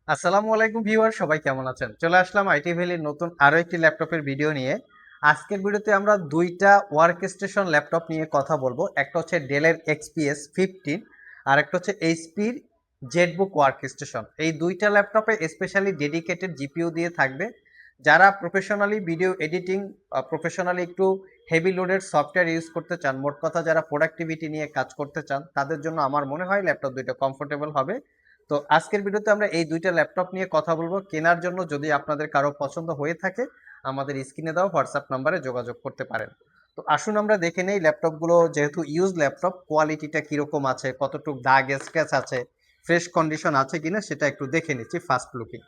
আসসালামু আলাইকুম ভিউয়ার, সবাই কেমন আছেন? চলে আসলাম আইটি ভ্যালির নতুন আরো একটি ল্যাপটপের ভিডিও নিয়ে। আজকের ভিডিওতে আমরা দুইটা ওয়ার্ক স্টেশন ল্যাপটপ নিয়ে কথা বলবো। একটা হচ্ছে ডেলের XPS 15 আর একটা হচ্ছে এইচপির জেটবুক ওয়ার্ক স্টেশন। এই দুইটা ল্যাপটপে স্পেশালি ডেডিকেটেড জিপিইউ দিয়ে থাকবে। যারা প্রফেশনালি ভিডিও এডিটিং, প্রফেশনালি একটু হেভি লোডেড সফটওয়্যার ইউজ করতে চান, মোট কথা যারা প্রোডাক্টিভিটি নিয়ে কাজ করতে চান, তাদের জন্য আমার মনে হয় ল্যাপটপ দুইটা কমফোর্টেবল হবে। তো আজকের ভিডিওতে আমরা এই দুইটা ল্যাপটপ নিয়ে কথা বলবো। কেনার জন্য যদি আপনাদের কারো পছন্দ হয়ে থাকে, আমাদের স্ক্রিনে দেওয়া হোয়াটসঅ্যাপ নাম্বারে যোগাযোগ করতে পারেন। তো আসুন আমরা দেখে নেই ল্যাপটপগুলো, যেহেতু ইউজ ল্যাপটপ, কোয়ালিটিটা কীরকম আছে, কতটুকু দাগ স্ক্র্যাচ আছে, ফ্রেশ কন্ডিশন আছে কিনা সেটা একটু দেখে নিচ্ছি ফার্স্ট লুকিং।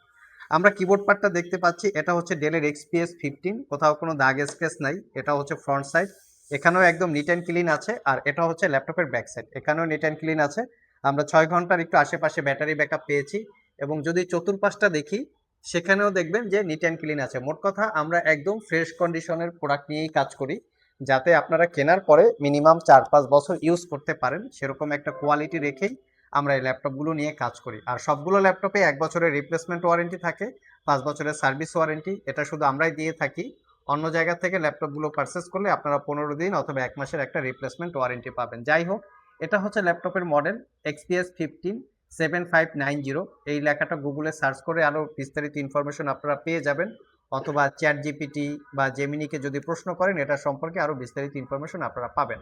আমরা কিবোর্ড পার্টটা দেখতে পাচ্ছি, এটা হচ্ছে ডেলের XPS 15, কোথাও কোনো দাগ স্ক্র্যাচ নাই। এটা হচ্ছে ফ্রন্ট সাইড, এখানেও একদম নিট অ্যান্ড ক্লিন আছে। আর এটা হচ্ছে ল্যাপটপের ব্যাক সাইড, এখানেও নিট অ্যান্ড ক্লিন আছে। আমরা 6 ঘন্টার একটু আশেপাশে ব্যাটারি ব্যাকআপ পেয়েছি। এবং যদি চতুর্পাশটা দেখি, সেখানেও দেখবেন যে নিট অ্যান্ড ক্লিন আছে। মোট কথা আমরা একদম ফ্রেশ কন্ডিশনের প্রোডাক্ট নিয়েই কাজ করি, যাতে আপনারা কেনার পরে মিনিমাম 4-5 বছর ইউজ করতে পারেন, সেরকম একটা কোয়ালিটি রেখেই আমরা এই ল্যাপটপগুলো নিয়ে কাজ করি। আর সবগুলো ল্যাপটপে 1 বছরের রিপ্লেসমেন্ট ওয়ারেন্টি থাকে, 5 বছরের সার্ভিস ওয়ারেন্টি, এটা শুধু আমরাই দিয়ে থাকি। অন্য জায়গা থেকে ল্যাপটপগুলো পারচেস করলে আপনারা 15 দিন অথবা 1 মাসের একটা রিপ্লেসমেন্ট ওয়ারেন্টি পাবেন। যাই হোক, এটা হচ্ছে ল্যাপটপের মডেল XPS 15 7590। এই লেখাটা গুগলে সার্চ করে আরও বিস্তারিত ইনফরমেশন আপনারা পেয়ে যাবেন, অথবা চ্যাট জিপিটি বা জেমিনিকে যদি প্রশ্ন করেন, এটা সম্পর্কে আরও বিস্তারিত ইনফরমেশন আপনারা পাবেন।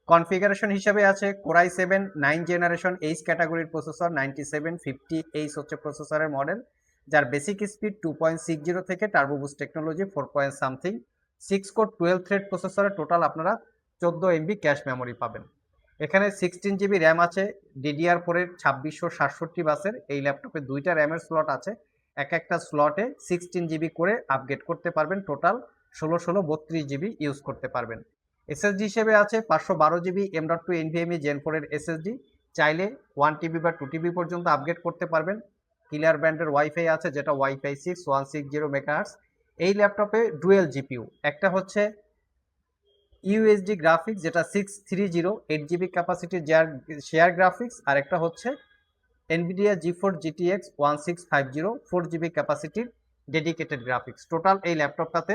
কনফিগারেশন হিসাবে আছে কোরাই 7 9 জেনারেশন এইচ ক্যাটাগরির প্রসেসর, 9750H হচ্ছে প্রসেসরের মডেল, যার বেসিক স্পিড 2.60 থেকে turbo boost technology 4 point something. 6 core 12 thread প্রসেসরে টোটাল আপনারা 14 MB ক্যাশ মেমোরি পাবেন। এখানে 16 GB র্যাম আছে, DDR4 এর 2667 বাসের। এই ল্যাপটপে দুইটা র্যামের স্লট আছে, এক একটা স্লটে 16 GB করে আপগ্রেড করতে পারবেন। টোটাল 16 32 GB ইউজ করতে পারবেন। এসএসডি হিসেবে আছে 512 GB M.2 NVMe Gen 4 এর এসএসডি। চাইলে 1 TB বা 2 TB পর্যন্ত আপগ্রেড করতে পারবেন। ক্লিয়ার ব্যান্ডের ওয়াইফাই আছে, যেটা ওয়াইফাই 6 160 মেগাহার্টজ। এই ল্যাপটপে ডুয়েল জিপিইউ, একটা হচ্ছে ইউএসডি গ্রাফিক্স, যেটা 630 8 GB ক্যাপাসিটির শেয়ার গ্রাফিক্স, আর একটা হচ্ছে এনভিডিয়া জি4 জিটিএক্স 1650 4 GB ক্যাপাসিটির ডেডিকেটেড গ্রাফিক্স। টোটাল এই ল্যাপটপটাতে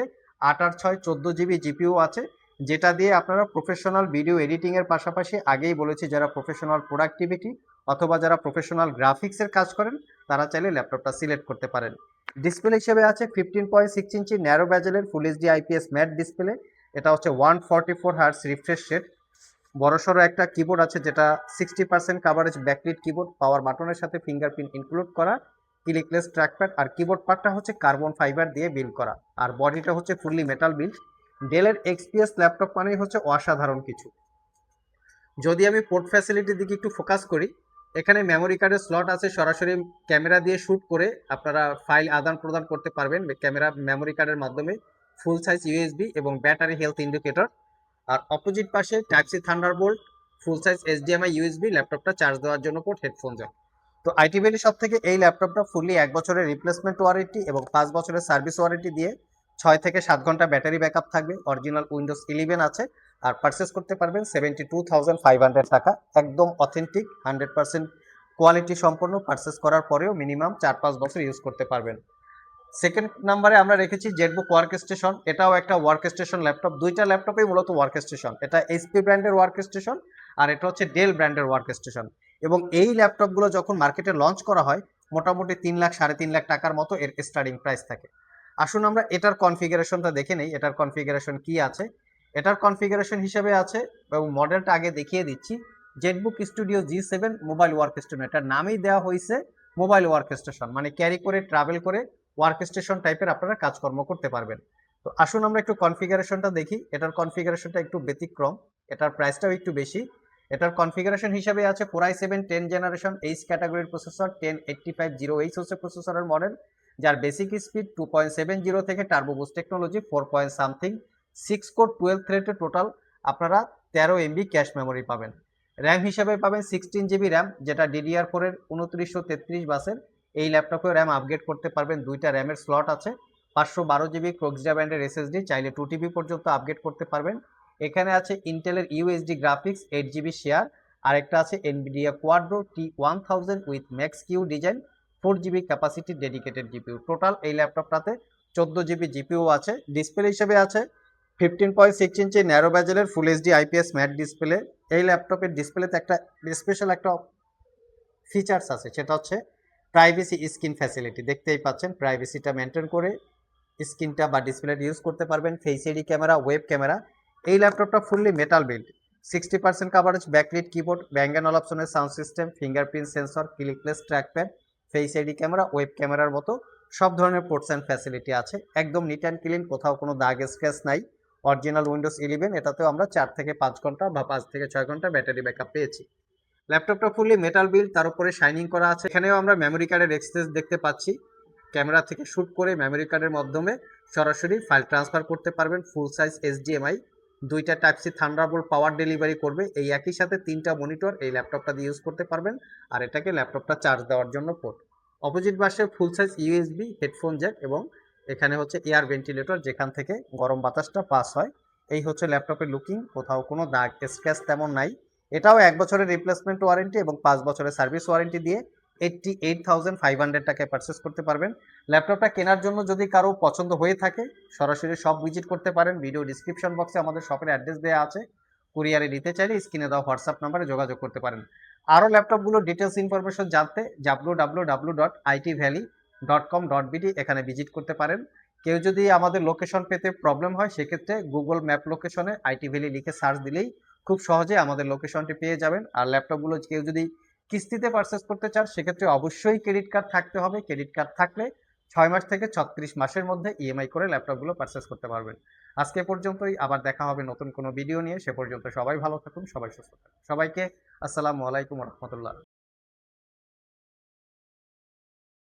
8 আর 6 14 GB জিপিইউ আছে, যেটা দিয়ে আপনারা প্রফেশনাল ভিডিও এডিটিংয়ের পাশাপাশি, আগেই বলেছি, যারা প্রফেশনাল প্রোডাক্টিভিটি অথবা যারা প্রফেশনাল গ্রাফিক্সের কাজ করেন, তারা চাইলে ল্যাপটপটা সিলেক্ট করতে পারেন। ডিসপ্লে হিসেবে আছে 15.6 ইঞ্চি ন্যারো ব্যাজেলের full HD IPS matte display. এটা হচ্ছে 144 হার্টস রিফ্রেশ রেট। বড়সড় একটা কিবোর্ড আছে, যেটা 60% কাভারেজ ব্যাকলিট কিবোর্ড, পাওয়ার বাটনের সাথে ফিঙ্গারপ্রিন্ট ইনক্লুড করা, ক্লিকলেস ট্র্যাকপ্যাড। আর কিবোর্ড পার্টটা হচ্ছে কার্বন ফাইবার দিয়ে বিল্ড করা, আর বডিটা হচ্ছে ফুললি মেটাল বিল্ড। ডেলের XPS ল্যাপটপ মানেই হচ্ছে অসাধারণ কিছু। যদি আমি পোর্ট ফ্যাসিলিটির দিকে একটু ফোকাস করি, এখানে মেমোরি কার্ডের স্লট আছে, সরাসরি ক্যামেরা দিয়ে শ্যুট করে আপনারা ফাইল আদান প্রদান করতে পারবেন ক্যামেরা মেমোরি কার্ডের মাধ্যমে। ফুল সাইজ ইউএসবি এবং ব্যাটারি হেলথ ইন্ডিকেটর। আর অপোজিট পাশে type C thunderbolt, full size HDMI USB, ল্যাপটপটা চার্জ দেওয়ার জন্য পোর্ট, হেডফোন জ্যাক। তো আইটি ভ্যালি সব থেকে এই ল্যাপটপটা ফুললি 1 বছরের রিপ্লেসমেন্ট ওয়ারেন্টি এবং 5 বছরের সার্ভিস ওয়ারেন্টি দিয়ে 6 থেকে 7 ঘন্টা ব্যাটারি ব্যাকআপ থাকবে। অরিজিনাল উইন্ডোজ 11 আছে। আর পারচেস করতে পারবেন 72,500 টাকা। একদম অথেন্টিক 100% কোয়ালিটি সম্পন্ন। পারচেস করার পরেও মিনিমাম 4-5 বছর ইউজ করতে পারবেন। সেকেন্ড নাম্বারে আমরা রেখেছি জেটবুক ওয়ার্ক স্টেশন। এটাও একটা ওয়ার্ক স্টেশন ল্যাপটপ, দুইটা ল্যাপটপেই মূলত ওয়ার্ক স্টেশন। এটা এইচপি ব্র্যান্ডের ওয়ার্ক স্টেশন, আর এটা হচ্ছে ডেল ব্র্যান্ডের ওয়ার্ক স্টেশন। এবং এই ল্যাপটপগুলো যখন মার্কেটে লঞ্চ করা হয়, মোটামুটি 3 লাখ 3.5 লাখ টাকার মতো এর স্টার্টিং প্রাইস থাকে। আসুন আমরা এটার কনফিগারেশনটা দেখে নেই, এটার কনফিগারেশন কি আছে। এটার কনফিগারেশন হিসেবে আছে, এবং মডেলটা আগে দেখিয়ে দিচ্ছি, Jetbook studio G7 mobile work station. এটার নামেই দেওয়া হয়েছে মোবাইল ওয়ার্ক স্টেশন, মানে ক্যারি করে ট্রাভেল করে ওয়ার্ক স্টেশন টাইপের আপনারা কাজকর্ম করতে পারবেন। তো আসুন আমরা একটু কনফিগারেশনটা দেখি। এটার কনফিগারেশনটা একটু ব্যতিক্রম, এটার প্রাইসটাও একটু বেশি। এটার কনফিগারেশন হিসাবে আছে কোরাই 7 10 জেনারেশন এইচ ক্যাটাগরির প্রসেসর, 10850H হচ্ছে প্রসেসরের মডেল, যার বেসিক স্পিড 2.70 থেকে turbo boost technology 4 point something. 6 core 12 থ্রেডে টোটাল আপনারা 13 MB ক্যাশ মেমোরি পাবেন। র্যাম হিসাবে পাবেন 16 GB র্যাম, যেটা DDR4 এর 2933 বাসের। এই ল্যাপটপেও র্যাম আপগ্রেড করতে পারবেন, দুইটা র্যামের স্লট আছে। 512 GB ক্রোক্সিডা ব্যান্ডের এসএসডি, চাইলে 2 TB পর্যন্ত আপগ্রেড করতে পারবেন। এখানে আছে ইন্টেলের ইউএসডি গ্রাফিক্স 8 GB শেয়ার, আরেকটা আছে Nvidia Quadro T1000 with Max Q design 4 GB capacity dedicated GPU. Total এই ল্যাপটপটাতে 14 GB জিপিইউ আছে। ডিসপ্লে হিসেবে আছে 15.6 ইঞ্চি ন্যারো বেজেলের full HD IPS matte display. এই ল্যাপটপের ডিসপ্লেতে একটা স্পেশাল একটা ফিচার্স আছে, সেটা হচ্ছে প্রাইভেসি স্ক্রিন ফ্যাসিলিটি। দেখতেই পাচ্ছেন প্রাইভেসিটা মেনটেন করে স্ক্রিনটা বা ডিসপ্লেটা ইউজ করতে পারবেন। Face ID camera, web camera. এই ল্যাপটপটা fully metal build, 60% coverage, backlit keyboard, Bang and অপশনের sound system, fingerprint sensor, clickless trackpad, face ID camera, web ক্যামেরার মতো সব ধরনের পোর্টস অ্যান্ড ফ্যাসিলিটি আছে। একদম নিট অ্যান্ড ক্লিন, কোথাও কোনো দাগ স্ক্র্যাচ নাই। অরিজিনাল উইন্ডোজ 11, এটাতেও আমরা 4 থেকে 5 ঘন্টা বা 5 থেকে 6 ঘন্টা ব্যাটারি ব্যাকআপ পেয়েছি। ল্যাপটপটা ফুললি মেটাল বিল্ড, তার উপরে শাইনিং করা আছে। এখানেও আমরা মেমোরি কার্ডের এক্সেস দেখতে পাচ্ছি। ক্যামেরা থেকে শ্যুট করে মেমোরি কার্ডের মাধ্যমে সরাসরি ফাইল ট্রান্সফার করতে পারবেন। ফুল সাইজ এইচডিএমআই, 2টা type C thunderbolt power delivery করবে। এই একই সাথে 3টা মনিটর এই ল্যাপটপটা দিয়ে ইউজ করতে পারবেন। আর এটাকে ল্যাপটপটা চার্জ দেওয়ার জন্য পোর্ট। অপোজিট পাশে ফুল সাইজ ইউএসবি, হেডফোন জ্যাক এবং এখানে হচ্ছে এয়ার ভেন্টিলেটর, যেখান থেকে গরম বাতাসটা পাস হয়। এই হচ্ছে ল্যাপটপের লুকিং, কোথাও কোনো দাগ স্ক্র্যাচ তেমন নাই। এটাও 1 বছরের রিপ্লেসমেন্ট ওয়ারেন্টি এবং 5 বছরের সার্ভিস ওয়ারেন্টি দিয়ে 88,500 টাকায় পারচেস করতে পারবেন। ল্যাপটপটা কেনার জন্য যদি কারো পছন্দ হয়ে থাকে সরাসরি শপ ভিজিট করতে পারেন। ভিডিও ডিসক্রিপশন বক্সে আমাদের শপের অ্যাড্রেস দেওয়া আছে। কুরিয়ারে নিতে চাইলে স্ক্রিনে দেওয়া হোয়াটসঅ্যাপ নাম্বারে যোগাযোগ করতে পারেন। আরও ল্যাপটপগুলোর ডিটেলস ইনফরমেশন জানতে www.itvalley.com.bd এখানে ভিজিট করতে পারেন। কেউ যদি আমাদের লোকেশন পেতে প্রবলেম হয় সেক্ষেত্রে গুগল ম্যাপ লোকেশনে আইটি ভ্যালি লিখে সার্চ দিলেই খুব সহজে আমাদের লোকেশনটি পেয়ে যাবেন। আর ল্যাপটপগুলো কেউ যদি কিস্তিতে পারচেস করতে চান সেক্ষেত্রে অবশ্যই ক্রেডিট কার্ড থাকতে হবে। ক্রেডিট কার্ড থাকলে 6 মাস থেকে 36 মাসের মধ্যে ইএমআই করে ল্যাপটপগুলো পারচেস করতে পারবেন। আজকে পর্যন্তই, আবার দেখা হবে নতুন কোনো ভিডিও নিয়ে। সে পর্যন্ত সবাই ভালো থাকুন, সবাই সুস্থ থাকুন। সবাইকে আসসালামু আলাইকুম রহমতুল্লাহ।